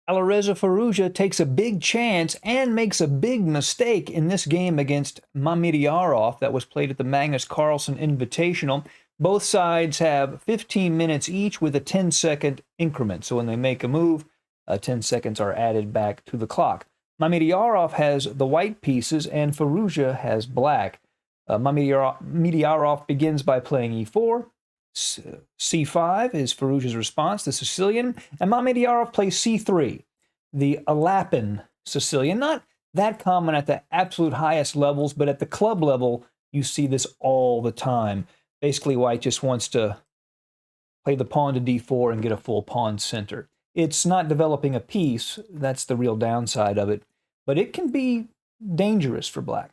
Alireza Firouzja takes a big chance and makes a big mistake in this game against Mamedyarov that was played at the Magnus Carlsen Invitational. Both sides have 15 minutes each with a 10-second increment. So when they make a move, 10 seconds are added back to the clock. Mamedyarov has the white pieces and Firouzja has black. Mamedyarov begins by playing e4. C5 is Firouzja's response, the Sicilian, and Mamedyarov plays C3, the Alapin Sicilian. Not that common at the absolute highest levels, but at the club level, you see this all the time. Basically, white just wants to play the pawn to d4 and get a full pawn center. It's not developing a piece, that's the real downside of it, but it can be dangerous for black.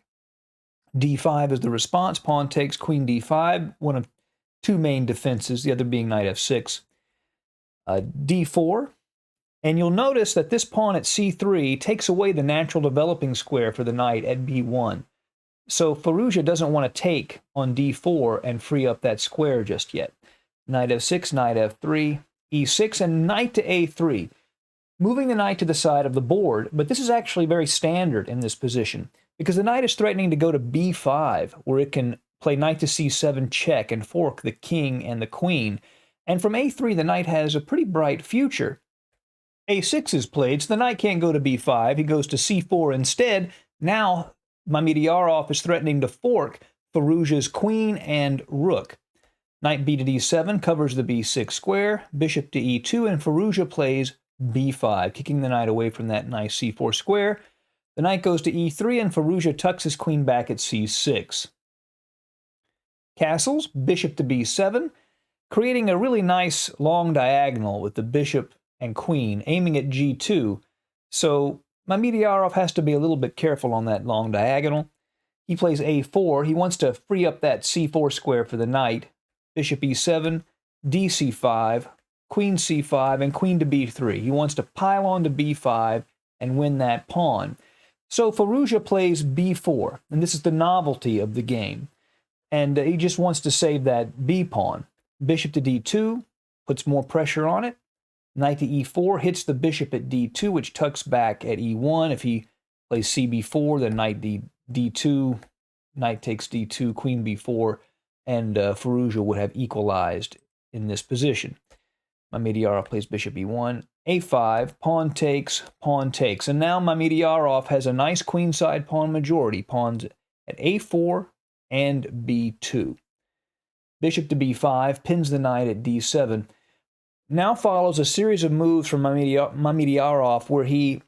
d5 is the response, pawn takes, queen d5, one of two main defenses, the other being knight f6. d4, and you'll notice that this pawn at c3 takes away the natural developing square for the knight at b1. So Firouzja doesn't want to take on d4 and free up that square just yet. Knight f6, knight f3, e6, and knight to a3. Moving the knight to the side of the board, but this is actually very standard in this position because the knight is threatening to go to b5, where it can play knight to c7 check and fork the king and the queen. And from a3, the knight has a pretty bright future. a6 is played, so the knight can't go to b5. He goes to c4 instead. Now, Mamedyarov is threatening to fork Firouzja's queen and rook. Knight b to d7 covers the b6 square, bishop to e2, and Firouzja plays b5, kicking the knight away from that nice c4 square. The knight goes to e3, and Firouzja tucks his queen back at c6. Castles, bishop to b7, creating a really nice long diagonal with the bishop and queen aiming at g2. So Mamedyarov has to be a little bit careful on that long diagonal. He plays a4. He wants to free up that c4 square for the knight. Bishop e7, dc5, queen c5, and queen to b3. He wants to pile on to b5 and win that pawn. So Firouzja plays b4, and this is the novelty of the game. And he just wants to save that b pawn. Bishop to d2 puts more pressure on it. Knight to e4 hits the bishop at d2, which tucks back at e1. If he plays cb4, then knight d2, knight takes d2, queen b4, and Firouzja would have equalized in this position. Mamedyarov plays bishop e1, a5, pawn takes. And now Mamedyarov has a nice queenside pawn majority. Pawns at a4 and b2. Bishop to b5, pins the knight at d7. Now follows a series of moves from Mamedyarov where he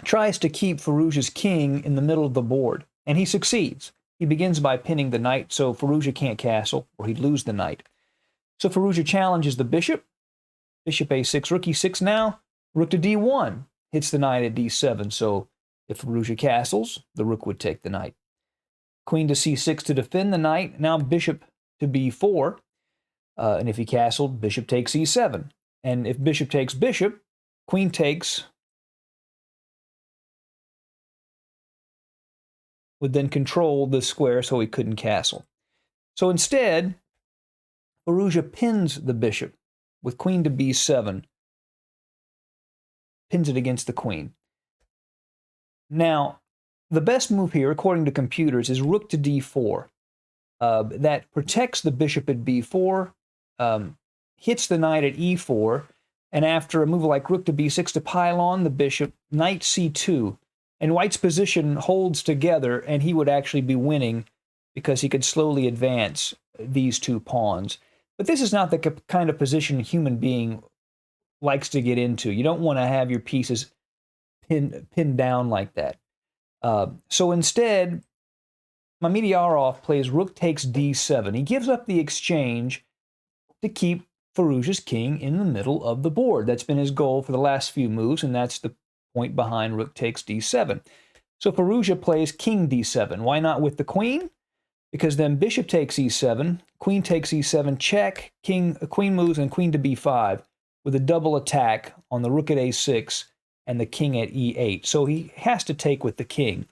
tries to keep Firouzja's king in the middle of the board, and he succeeds. He begins by pinning the knight, so Firouzja can't castle, or he'd lose the knight. So Firouzja challenges the bishop. Bishop a6, rook e6 now. Rook to d1, hits the knight at d7, so if Firouzja castles, the rook would take the knight. Queen to c6 to defend the knight. Now bishop to b4. And if he castled, bishop takes e7. And if bishop takes bishop, queen takes would then control the square so he couldn't castle. So instead, Firouzja pins the bishop with queen to b7, pins it against the queen. Now, the best move here, according to computers, is rook to d4. That protects the bishop at b4, hits the knight at e4, and after a move like rook to b6 to pile on the bishop, knight c2, and white's position holds together, and he would actually be winning because he could slowly advance these two pawns. But this is not the kind of position a human being likes to get into. You don't want to have your pieces pinned down like that. So instead, Mamedyarov plays rook takes d7. He gives up the exchange to keep Firouzja's king in the middle of the board. That's been his goal for the last few moves, and that's the point behind rook takes d7. So Firouzja plays king d7. Why not with the queen? Because then bishop takes e7, queen takes e7, check, queen moves, and queen to b5 with a double attack on the rook at a6 and the king at e8. So he has to take with the king.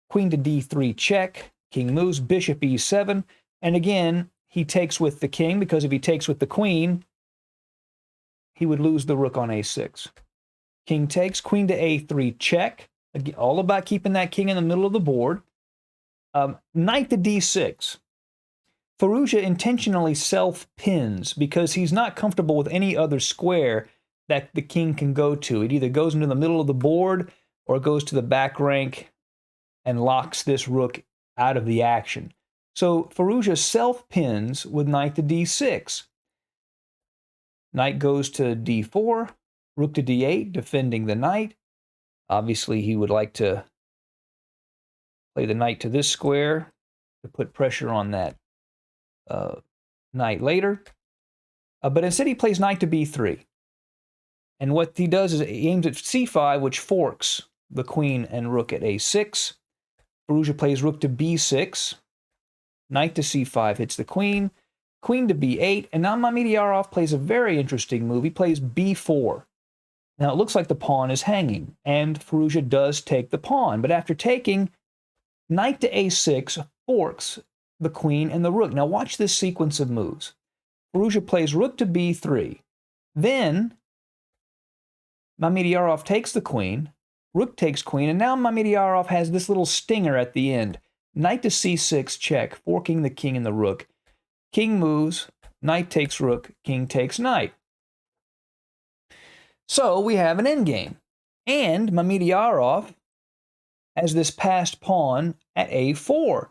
Queen to d3 check, king moves, bishop e7, and again, he takes with the king, because if he takes with the queen, he would lose the rook on a6. king takes, queen to a3 check. Again, all about keeping that king in the middle of the board. Knight to d6. Firouzja intentionally self-pins because he's not comfortable with any other square that the king can go to. It either goes into the middle of the board or it goes to the back rank and locks this rook out of the action. So Firouzja self-pins with knight to d6. Knight goes to d4, rook to d8, defending the knight. Obviously, he would like to play the knight to this square to put pressure on that knight later. But instead, he plays knight to b3. And what he does is he aims at c5, which forks the queen and rook at a6. Firouzja plays rook to b6. Knight to c5 hits the queen. Queen to b8. And now Mamedyarov plays a very interesting move. He plays b4. Now, it looks like the pawn is hanging, and Firouzja does take the pawn. But after taking, knight to a6 forks the queen and the rook. Now, watch this sequence of moves. Firouzja plays rook to b3. Then, Mamedyarov takes the queen, rook takes queen, and now Mamedyarov has this little stinger at the end. Knight to c6 check, forking the king and the rook. King moves, knight takes rook, king takes knight. So we have an endgame. And Mamedyarov has this passed pawn at a4,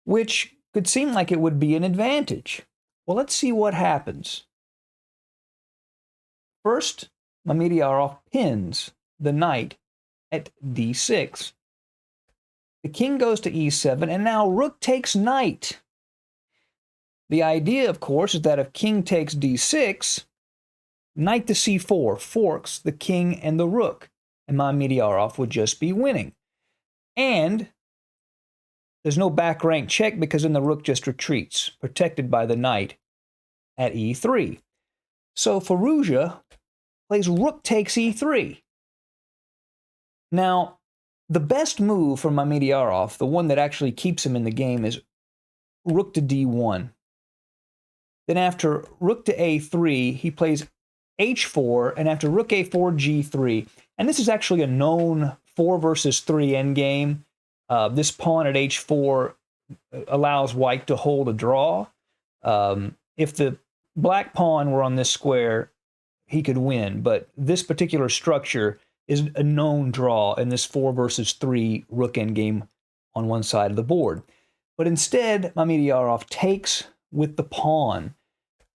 which could seem like it would be an advantage. Well, let's see what happens. First, Mamedyarov pins the knight at d6. The king goes to e7, and now rook takes knight. The idea, of course, is that if king takes d6, knight to c4 forks the king and the rook, and Mamedyarov would just be winning. And there's no back rank check because then the rook just retreats, protected by the knight at e3. So Firouzja plays rook takes e3. Now, the best move for Mamedyarov, the one that actually keeps him in the game, is rook to d1. Then after rook to a3, he plays h4, and after rook a4, g3. And this is actually a known 4 versus 3 endgame. This pawn at h4 allows white to hold a draw. If the black pawn were on this square, he could win. But this particular structure is a known draw in this 4 versus 3 rook endgame on one side of the board. But instead, Mamedyarov takes with the pawn.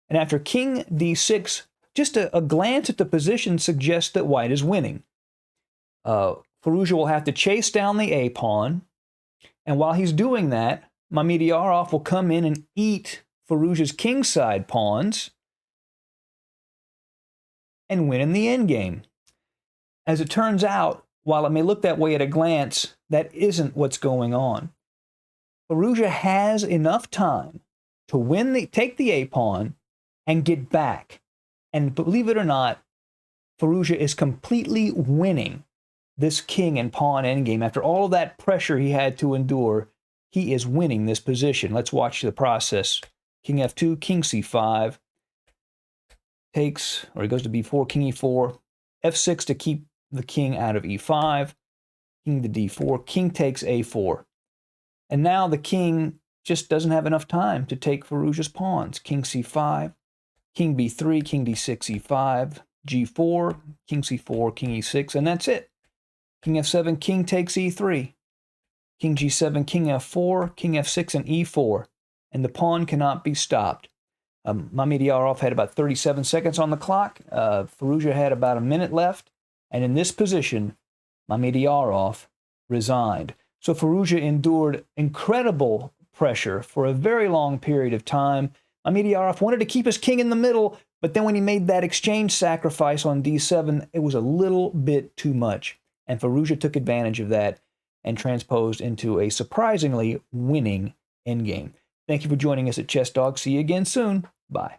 And after king d6, just a glance at the position suggests that white is winning. Firouzja will have to chase down the a pawn. And while he's doing that, Mamedyarov will come in and eat Firouzja's kingside pawns and win in the endgame. As it turns out, while it may look that way at a glance, that isn't what's going on. Firouzja has enough time to take the a pawn and get back. And believe it or not, Firouzja is completely winning this king and pawn endgame. After all of that pressure he had to endure, he is winning this position. Let's watch the process. King f2, king c5, takes, or he goes to b4, king e4, f6 to keep the king out of e5, king to d4, king takes a4. And now the king just doesn't have enough time to take Firouzja's pawns. King c5, king b3, king d6, e5, g4, king c4, king e6, and that's it. King f7, king takes e3, king g7, king f4, king f6, and e4. And the pawn cannot be stopped. Mamedyarov had about 37 seconds on the clock. Firouzja had about a minute left. And in this position, Mamedyarov resigned. So Firouzja endured incredible pressure for a very long period of time. Mamedyarov wanted to keep his king in the middle, but then when he made that exchange sacrifice on d7, it was a little bit too much. And Firouzja took advantage of that and transposed into a surprisingly winning endgame. Thank you for joining us at Chess Dog. See you again soon. Bye.